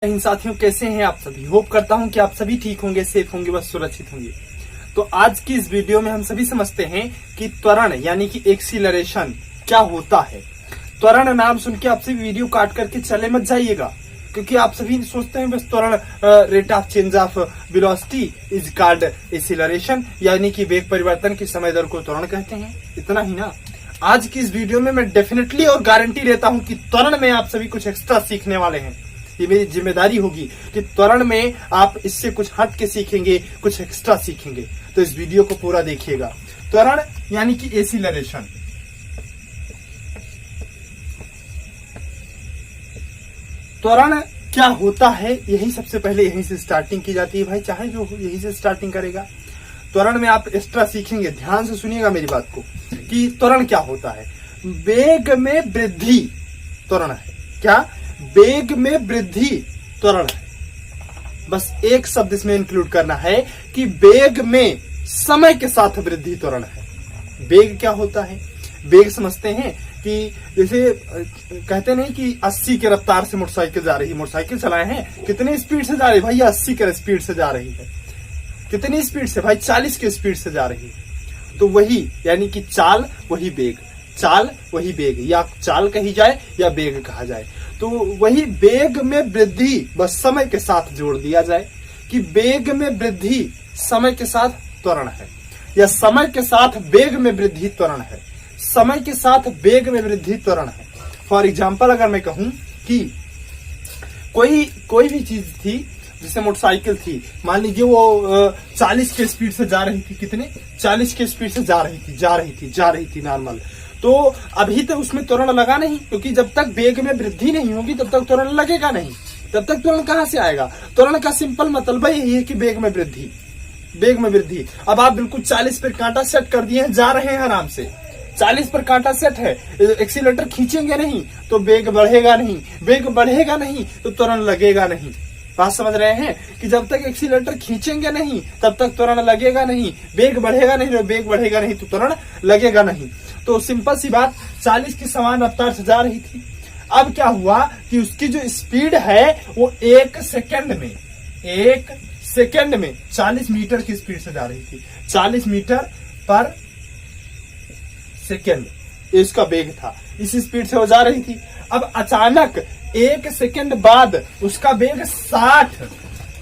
इन साथियों, कैसे हैं आप सभी। होप करता हूं कि आप सभी ठीक होंगे, सेफ होंगे, बस सुरक्षित होंगे। तो आज की इस वीडियो में हम सभी समझते हैं कि त्वरण यानी कि एक्सीलरेशन क्या होता है। त्वरण नाम सुन के आप सभी वीडियो काट करके चले मत जाइएगा, क्योंकि आप सभी सोचते हैं बस त्वरण rate of change of velocity is called acceleration, यानी कि वेग परिवर्तन की समय दर को त्वरण कहते हैं। इतना ही ना, आज की इस वीडियो में मैं डेफिनेटली और गारंटी देता हूं कि त्वरण में आप सभी कुछ एक्स्ट्रा सीखने वाले हैं। ये मेरी जिम्मेदारी होगी कि त्वरण में आप इससे कुछ हट के सीखेंगे, कुछ एक्स्ट्रा सीखेंगे। तो इस वीडियो को पूरा देखिएगा। त्वरण यानी कि एक्सीलरेशन। त्वरण क्या होता है, यही सबसे पहले यहीं से स्टार्टिंग की जाती है भाई, चाहे जो हो यहीं से स्टार्टिंग करेगा। त्वरण में आप एक्स्ट्रा सीखेंगे, ध्यान से सुनिएगा मेरी बात को, कि त्वरण क्या होता है। वेग में वृद्धि त्वरण है। क्या? वेग में वृद्धि त्वरण है। बस एक शब्द इसमें इंक्लूड करना है कि वेग में समय के साथ वृद्धि त्वरण है। वेग क्या होता है? वेग समझते हैं कि जैसे कहते नहीं कि 80 के रफ्तार से मोटरसाइकिल जा रही है। मोटरसाइकिल चलाए हैं, कितनी स्पीड से जा रही है भाई? 80 के स्पीड से जा रही है। कितनी स्पीड से भाई? 40 की स्पीड से जा रही है। तो वही यानी कि चाल वही वेग, चाल वही वेग, या चाल कही जाए या वेग कहा जाए। तो वही वेग में वृद्धि बस समय के साथ जोड़ दिया जाए कि वेग में वृद्धि समय के साथ त्वरण है, या समय के साथ वेग में वृद्धि त्वरण है। समय के साथ वेग में वृद्धि त्वरण है। फॉर एग्जाम्पल अगर मैं कहूं कि कोई भी चीज थी, जैसे मोटरसाइकिल थी, मान लीजिए वो 40 के स्पीड से जा रही थी। कितने? 40 के स्पीड से जा रही थी नॉर्मल। तो अभी तक उसमें त्वरण लगा नहीं, क्योंकि जब तक वेग में वृद्धि नहीं होगी तब तक त्वरण लगेगा नहीं। तब तक त्वरण कहां से आएगा? त्वरण का सिंपल मतलब यही है कि वेग में वृद्धि, वेग में वृद्धि। अब आप बिल्कुल 40 पर कांटा सेट कर दिए हैं, जा रहे हैं आराम से, 40 पर कांटा सेट है, एक्सीलरेटर खींचेंगे नहीं तो वेग बढ़ेगा नहीं, वेग बढ़ेगा नहीं तो त्वरण लगेगा नहीं। बात समझ रहे हैं कि जब तक एक्सीलरेटर खींचेंगे नहीं तब तक त्वरण लगेगा नहीं, वेग बढ़ेगा नहीं, तो वेग बढ़ेगा नहीं तो त्वरण लगेगा नहीं। तो सिंपल सी बात, 40 की समान रफ्तार से जा रही थी। अब क्या हुआ कि उसकी जो स्पीड है वो 1 सेकंड में 40 मीटर की स्पीड से जा रही थी। 40 मीटर पर सेकंड इसका वेग था, इस स्पीड से वो जा रही थी। अब अचानक 1 सेकंड बाद उसका वेग 60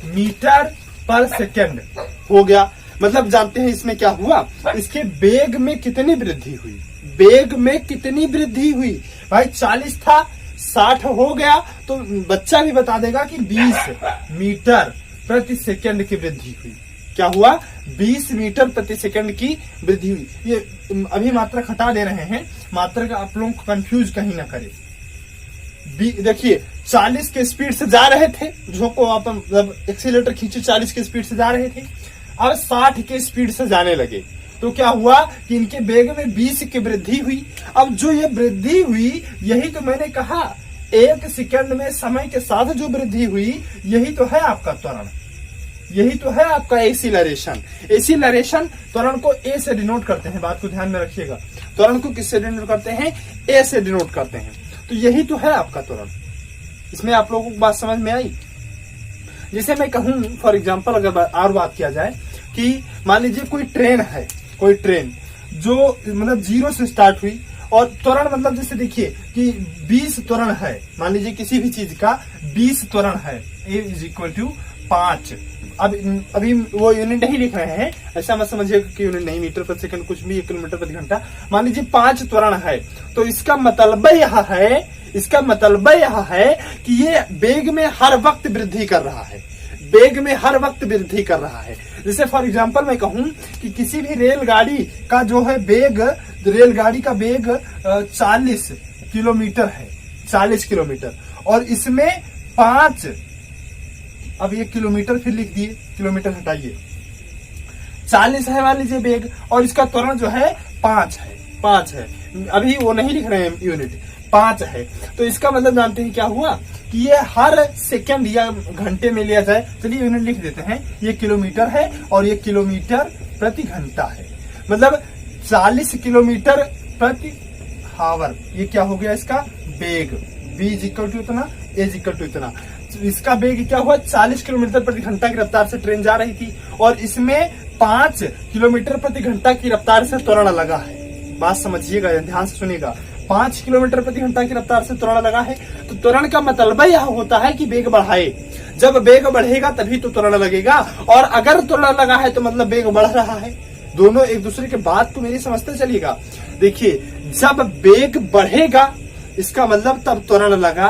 मीटर पर सेकंड हो गया। मतलब जानते हैं इसमें क्या हुआ? इसके वेग में कितनी वृद्धि हुई? वेग में कितनी वृद्धि हुई भाई? 40 था, 60 हो गया, तो बच्चा भी बता देगा कि 20 मीटर प्रति सेकंड की वृद्धि हुई। क्या हुआ? 20 मीटर प्रति सेकंड की वृद्धि हुई। ये अभी मात्रक हटा दे रहे हैं, मात्रक आप लोगों को कंफ्यूज कहीं ना करे। देखिए 40 के स्पीड से जा रहे थे, जो को आप मतलब एक्सीलरेटर खींचे 40 के स्पीड से जा रहे थे, अब 60 के स्पीड से जाने लगे। तो क्या हुआ कि इनके वेग में 20 की वृद्धि हुई। अब जो ये वृद्धि हुई, यही तो मैंने कहा, 1 सेकंड में समय के साथ जो वृद्धि हुई, यही तो है आपका त्वरण, यही तो है आपका एक्सीलरेशन। एक्सीलरेशन त्वरण को ए से डिनोट करते हैं, बात को ध्यान में रखिएगा। त्वरण को किससे डिनोट करते हैं? ए से डिनोट करते हैं। तो यही तो है आपका त्वरण। इसमें आप लोगों को बात समझ में आई? जैसे मैं कहूं फॉर एग्जांपल, अगर और बात किया जाए कि मान लीजिए कोई ट्रेन जो मतलब 0 से स्टार्ट हुई, और त्वरण मतलब जैसे देखिए कि 20 त्वरण है, मान लीजिए किसी भी चीज का 20 त्वरण है, A = 5। अब अभी वो यूनिट नहीं लिख रहे हैं, ऐसा मत समझिएगा कि यूनिट नहीं, मीटर पर सेकंड कुछ भी, 1 किलोमीटर प्रति घंटा। मान लीजिए 5 त्वरण है, तो इसका मतलब यह है कि ये वेग में हर वक्त वृद्धि कर रहा है, वेग में हर वक्त वृद्धि कर रहा है। जैसे फॉर एग्जांपल मैं कहूं कि किसी भी रेलगाड़ी का जो है वेग, रेलगाड़ी का वेग 40 किलोमीटर है, 40 किलोमीटर, और इसमें 5, अब ये किलोमीटर फिर लिख दिए, किलोमीटर हटाइए, 40 है मान लीजिए वेग, और इसका त्वरण जो है 5 है। अभी वो नहीं लिख रहे हैं यूनिट, 5 है। तो इसका मतलब जानते हैं क्या हुआ कि ये हर सेकंड या घंटे में लिया जाए, चलिए यूनिट लिख देते हैं, ये किलोमीटर है और ये किलोमीटर प्रति घंटा है। मतलब 40 किलोमीटर प्रति हावर, ये क्या हो गया इसका वेग। v = इतना, a = इतना। इसका वेग क्या हुआ, 40 किलोमीटर प्रति घंटा की रफ्तार से ट्रेन जा रही थी और इसमें 5 किलोमीटर प्रति घंटा की रफ्तार से त्वरण लगा है। बात समझिएगा, ध्यान से सुनिएगा। 5 किलोमीटर प्रति घंटा की रफ्तार से त्वरण लगा है, तो त्वरण का मतलब यह होता है कि वेग बढ़ाए। जब वेग बढ़ेगा तभी तो त्वरण लगेगा, और अगर त्वरण लगा है तो मतलब वेग बढ़ रहा है। दोनों एक दूसरे के बात को मेरी समझते चलिएगा। देखिए, जब वेग बढ़ेगा इसका मतलब तब त्वरण लगा,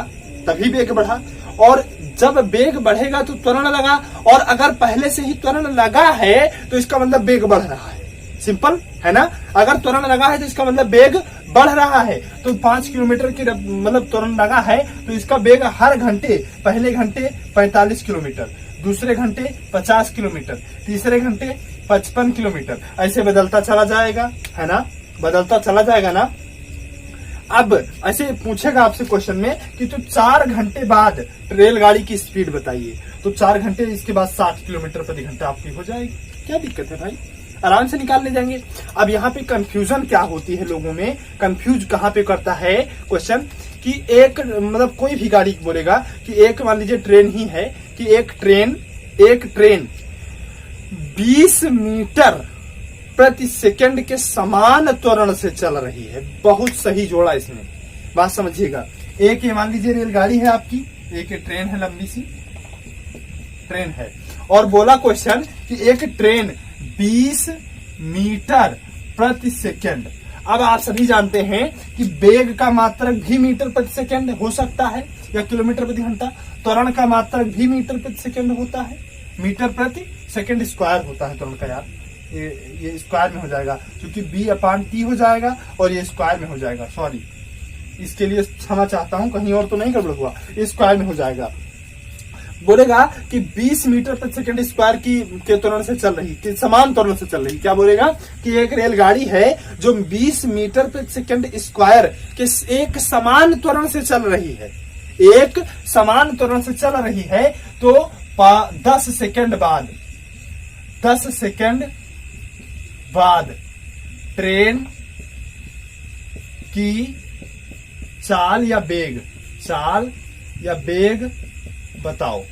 तभी वेग बढ़ा, और जब वेग बढ़ेगा तो त्वरण लगा, और अगर पहले से ही त्वरण लगा है तो इसका मतलब वेग बढ़ रहा है। सिंपल है ना। अगर त्वरण लगा है तो इसका मतलब वेग बढ़ रहा है। तो 5 किलोमीटर की मतलब त्वरण लगा है तो इसका वेग हर घंटे, पहले घंटे 45 किलोमीटर, दूसरे घंटे 50 किलोमीटर, तीसरे घंटे 55 किलोमीटर, ऐसे बदलता चला जाएगा, है ना, बदलता चला जाएगा ना। अब ऐसे पूछेगा आपसे क्वेश्चन में कि तो 4 घंटे बाद रेलगाड़ी की स्पीड बताइए, तो 4 घंटे इसके बाद 60 किलोमीटर प्रति घंटा आपकी हो जाएगी। क्या दिक्कत है भाई, आराम से निकाल ले जाएंगे। अब यहाँ पे कंफ्यूजन क्या होती है लोगों में, कंफ्यूज कहाँ पे करता है क्वेश्चन, कि एक मतलब कोई भी गाड़ी बोलेगा कि एक मान लीजिए ट्रेन ही है कि एक ट्रेन 20 मीटर प्रति सेकंड के समान त्वरण से चल रही है। बहुत सही जोड़ा इसमें, बात समझिएगा। एक ये मान लीजिए रेलगाड़ी है आपकी, एक ट्रेन है, लंबी सी ट्रेन है, और बोला क्वेश्चन कि एक ट्रेन 20 मीटर प्रति सेकंड। अब आप सभी जानते हैं कि वेग का मात्रक भी मीटर प्रति सेकंड हो सकता है या किलोमीटर प्रति घंटा, त्वरण का मात्रक भी मीटर प्रति सेकंड होता है, मीटर प्रति सेकंड स्क्वायर होता है त्वरण का। यार ये स्क्वायर में हो जाएगा क्योंकि b/t हो जाएगा और ये स्क्वायर में हो जाएगा। सॉरी, इसके लिए क्षमा चाहता हूं, कहीं और तो नहीं गड़बड़ हुआ, ये स्क्वायर में हो जाएगा। बोलेगा कि 20 मीटर प्रति सेकंड स्क्वायर के त्वरण से चल रही, कि समान त्वरण से चल रही। क्या बोलेगा कि एक रेलगाड़ी है जो 20 मीटर प्रति सेकंड स्क्वायर के एक समान त्वरण से चल रही है, एक समान त्वरण से चल रही है, तो 10 सेकंड बाद ट्रेन की चाल या वेग बताओ।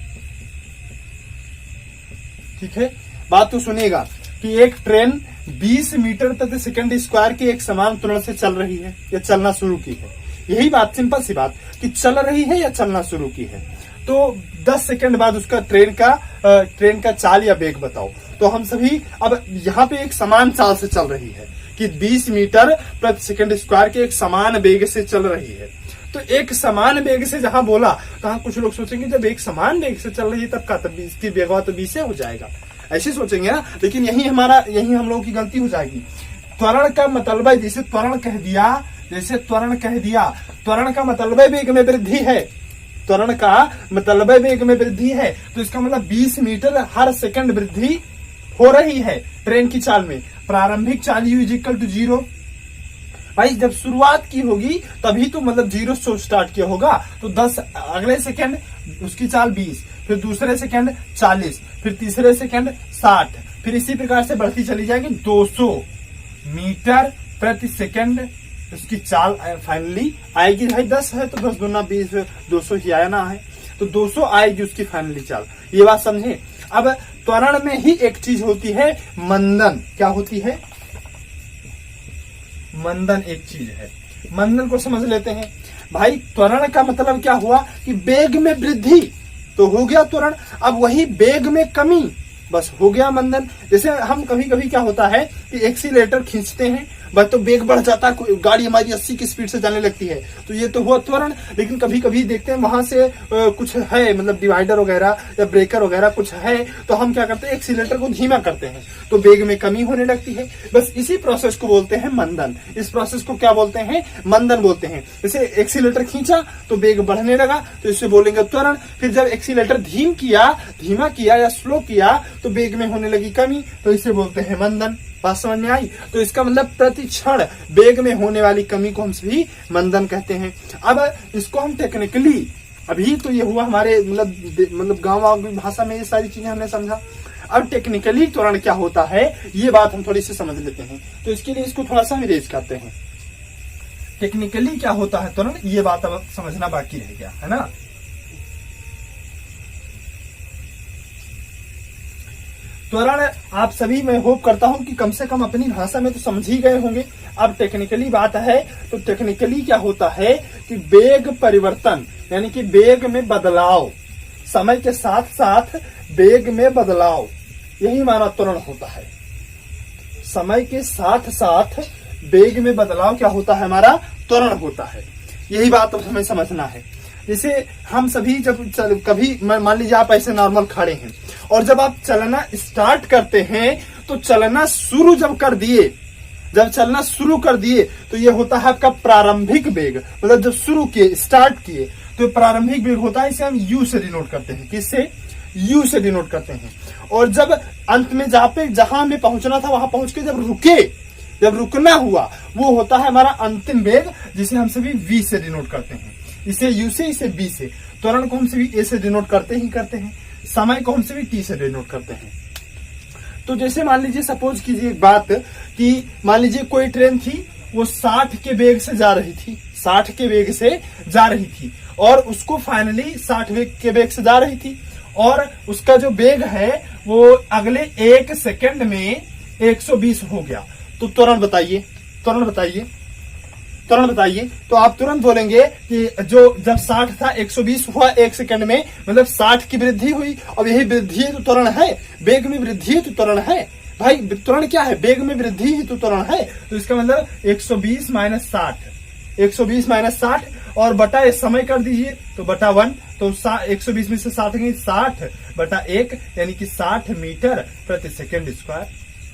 ठीक है, बात तो सुनिएगा कि एक ट्रेन 20 मीटर प्रति सेकंड स्क्वायर के एक समान त्वरण से चल रही है या चलना शुरू की है। यही बात, सिंपल सी बात कि चल रही है या चलना शुरू की है। तो 10 सेकंड बाद उसका ट्रेन का चाल या वेग बताओ। तो हम सभी अब यहाँ पे एक समान चाल से चल रही है कि 20 मीटर प्रति सेकंड स्क्वायर के एक समान वेग से चल रही है। तो एक समान वेग से जहां बोला, कहा कुछ लोग सोचेंगे जब एक समान वेग से चल रही है तब का, तब इसकी वेगवा तो 20 से हो जाएगा, ऐसे सोचेंगे ना। लेकिन यही हम लोगों की गलती हो जाएगी। त्वरण का मतलब है, जैसे त्वरण कह दिया, त्वरण का मतलब है वेग में वृद्धि है, त्वरण का मतलब वेग में वृद्धि है, तो इसका मतलब 20 मीटर हर सेकंड वृद्धि हो रही है ट्रेन की चाल में। प्रारंभिक चाल u = 0। भाई जब शुरुआत की होगी तभी तो मतलब 0 से स्टार्ट किया होगा, तो 10 अगले सेकंड उसकी चाल 20, फिर दूसरे सेकंड 40, फिर तीसरे सेकंड 60, फिर इसी प्रकार से बढ़ती चली जाएगी। 200 मीटर प्रति सेकंड उसकी चाल फाइनली आएगी। भाई 10 है तो 10 दूना 20, 200 ही आया ना है, तो 200 आएगी उसकी फाइनली चाल। ये बात समझे। अब त्वरण में ही एक चीज होती है मंदन। क्या होती है? मंदन एक चीज है। मंदन को समझ लेते हैं। भाई त्वरण का मतलब क्या हुआ कि वेग में वृद्धि तो हो गया त्वरण, अब वही वेग में कमी, बस हो गया मंदन। जैसे हम कभी कभी क्या होता है कि एक्सीलेटर खींचते हैं, बस तो वेग बढ़ जाता है, गाड़ी हमारी 80 की स्पीड से जाने लगती है, तो ये तो हुआ त्वरण। लेकिन कभी कभी देखते हैं वहां से कुछ है, मतलब डिवाइडर वगैरह या ब्रेकर वगैरह कुछ है, तो हम क्या करते हैं एक्सीलेटर को धीमा करते हैं, तो वेग में कमी होने लगती है। बस इसी प्रोसेस को बोलते हैं मंदन। इस प्रोसेस को क्या बोलते हैं? मंदन बोलते हैं। जैसे एक्सीलेटर खींचा तो वेग बढ़ने लगा, तो इसे बोलेंगे त्वरण। फिर जब एक्सीलेटर धीमा किया या स्लो किया तो वेग में होने लगी कमी, तो इसे बोलते हैं मंदन। बात समझ में आई? तो इसका मतलब प्रति क्षण वेग में होने वाली कमी को हम सभी मंदन कहते हैं। अब इसको हम टेक्निकली, अभी तो ये हुआ हमारे मतलब गांव की भाषा में ये सारी चीजें हमने समझा। अब टेक्निकली त्वरण क्या होता है ये बात हम थोड़ी सी समझ लेते हैं। तो इसके लिए इसको थोड़ा सा विरेज करते हैं। टेक्निकली क्या होता है त्वरण, ये बात अब समझना बाकी रह गया है ना। त्वरण आप सभी, मैं होप करता हूं कि कम से कम अपनी भाषा में तो समझ ही गए होंगे। अब टेक्निकली बात है, तो टेक्निकली क्या होता है कि वेग परिवर्तन यानी कि वेग में बदलाव, समय के साथ साथ वेग में बदलाव, यही हमारा त्वरण होता है। समय के साथ साथ वेग में बदलाव क्या होता है, हमारा त्वरण होता है। यही बात तो हमें समझना है। जैसे हम सभी जब कभी मान लीजिए आप ऐसे नॉर्मल खड़े हैं और जब आप चलना स्टार्ट करते हैं तो चलना शुरू जब चलना शुरू कर दिए तो ये होता है आपका प्रारंभिक वेग। मतलब जब शुरू किए, स्टार्ट किए, तो प्रारंभिक वेग होता है। इसे हम यू से डिनोट करते हैं। किससे? यू से डिनोट करते हैं। और जब अंत में जहां हमें पहुंचना था वहां पहुंच के जब रुकना हुआ, वो होता है हमारा अंतिम वेग, जिसे हम सभी वी से डिनोट करते हैं। इसे यू से, इसे बी से। त्वरण को हम सभी ए से डिनोट करते हैं। समय को हम सभी टी से डिनोट करते हैं। तो जैसे मान लीजिए, सपोज कीजिए एक बात कि मान लीजिए कोई ट्रेन थी, वो 60 के वेग से जा रही थी, 60 के वेग से जा रही थी, और उसको फाइनली 60 के वेग से जा रही थी, और उसका जो वेग है वो अगले 1 सेकंड में 120 हो गया। तो त्वरण बताइए। तो आप तुरंत बोलेंगे कि जब 60 था 120 हुआ 1 सेकंड में, मतलब 60 की वृद्धि हुई। अब यही वृद्धि है तो त्वरण है, वेग में वृद्धि है तो त्वरण है। भाई त्वरण क्या है? वेग में वृद्धि ही तो त्वरण है। तो इसका मतलब 120 माइनस 60 और बटा इस समय कर दीजिए तो बटा 1। तो 120 में से 60 गई, 60 बटा 1 यानी कि 60 मीटर प्रति सेकंड स्क्वायर।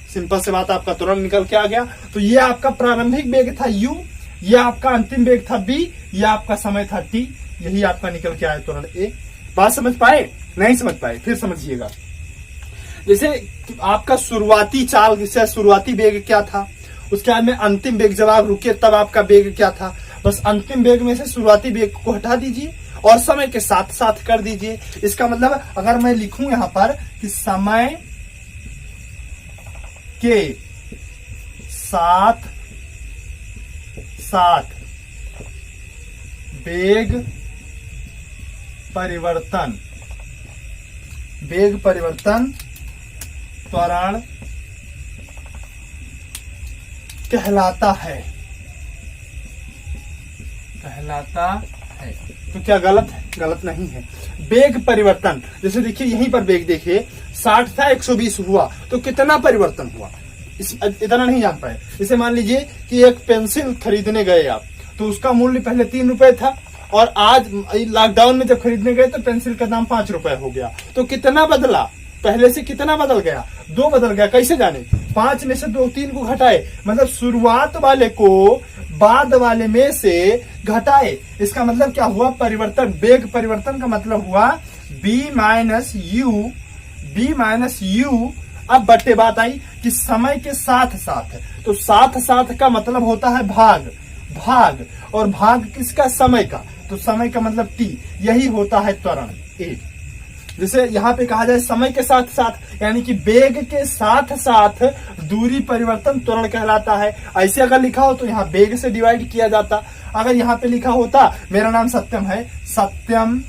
सिंपल से बात, आपका त्वरण निकल के आ गया। तो ये आपका प्रारंभिक वेग था u, ये आपका अंतिम वेग था b, ये आपका समय था t, यही आपका निकल के आया त्वरण a। बात समझ पाए? नहीं समझ पाए? फिर समझिएगा। जैसे आपका शुरुआती चाल, जैसे शुरुआती वेग क्या था, उसके बाद में अंतिम वेग, जब आप रुके तब आपका वेग क्या था। बस अंतिम वेग में से शुरुआती वेग को हटा दीजिए और समय के साथ साथ कर दीजिए। इसका मतलब अगर मैं लिखूं यहां पर कि समय के साथ साथ वेग परिवर्तन त्वरण कहलाता है। तो क्या गलत है? गलत नहीं है। वेग परिवर्तन, जैसे देखिए यहीं पर वेग देखिए, 60 था 120 हुआ, तो कितना परिवर्तन हुआ इतना नहीं जान पाए। जैसे मान लीजिए कि एक पेंसिल खरीदने गए आप, तो उसका मूल्य पहले 3 रुपए था, और आज लॉकडाउन में जब खरीदने गए तो पेंसिल का दाम 5 रुपए हो गया। तो कितना बदला? पहले से कितना बदल गया? 2 बदल गया। कैसे जाने? 5 में से 3 को घटाए, मतलब शुरुआत वाले को बाद वाले में से घटाए। इसका मतलब क्या हुआ? परिवर्तन। वेग परिवर्तन का मतलब हुआ b माइनस यू। अब बट्टे बात आई कि समय के साथ साथ, तो साथ साथ का मतलब होता है भाग, और भाग किसका? समय का। तो समय का मतलब t, यही होता है त्वरण a। जैसे यहाँ पे कहा जाए समय के साथ साथ, यानी कि वेग के साथ साथ दूरी परिवर्तन त्वरण कहलाता है। ऐसे अगर लिखा हो तो यहाँ वेग से डिवाइड किया जाता। अगर यहाँ पे लिखा होता मेरा नाम सत्यम है, सत्यम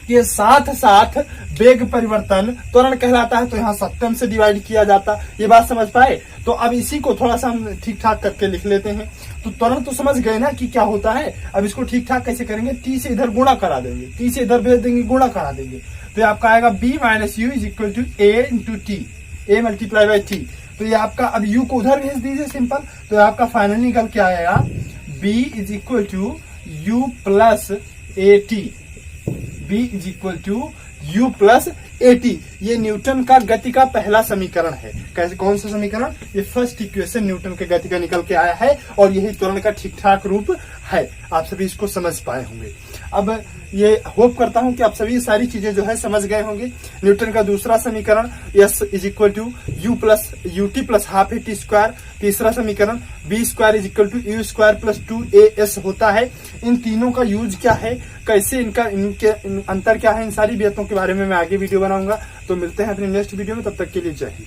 के साथ साथ वेग परिवर्तन त्वरण कहलाता है, तो यहाँ सत्यम से डिवाइड किया जाता। ये बात समझ पाए? तो अब इसी को थोड़ा सा हम ठीक ठाक करके लिख लेते हैं। तो त्वरण तो समझ गए ना कि क्या होता है। अब इसको ठीक ठाक कैसे करेंगे? टी से इधर गुणा करा देंगे, टी से इधर भेज देंगे, गुणा करा देंगे। तो आपका आएगा b minus U is equal to a into T, a multiply by T. तो ये आपका, अब u को उधर भेज दीजिए सिंपल, तो आपका फाइनल निकल के आएगा b is equal to U plus A T, b is equal to u plus AT. ये न्यूटन का गति का पहला समीकरण है। कैसे? कौन सा समीकरण? ये फर्स्ट इक्वेशन न्यूटन के गति का निकल के आया है, और यही त्वरण का ठीक ठाक रूप है। आप सभी इसको समझ पाए होंगे। अब ये होप करता हूं कि आप सभी सारी चीजें जो है समझ गए होंगे। न्यूटन का दूसरा समीकरण s is equal to U plus U T plus half A T square. तीसरा समीकरण b square is equal to U square plus 2as होता है। इन तीनों का यूज क्या है, कैसे इनके अंतर क्या है, इन सारी बातों के बारे में मैं आगे वीडियो बनाऊंगा। तो मिलते हैं अपने नेक्स्ट वीडियो में, तब तक के लिए जय हिंद।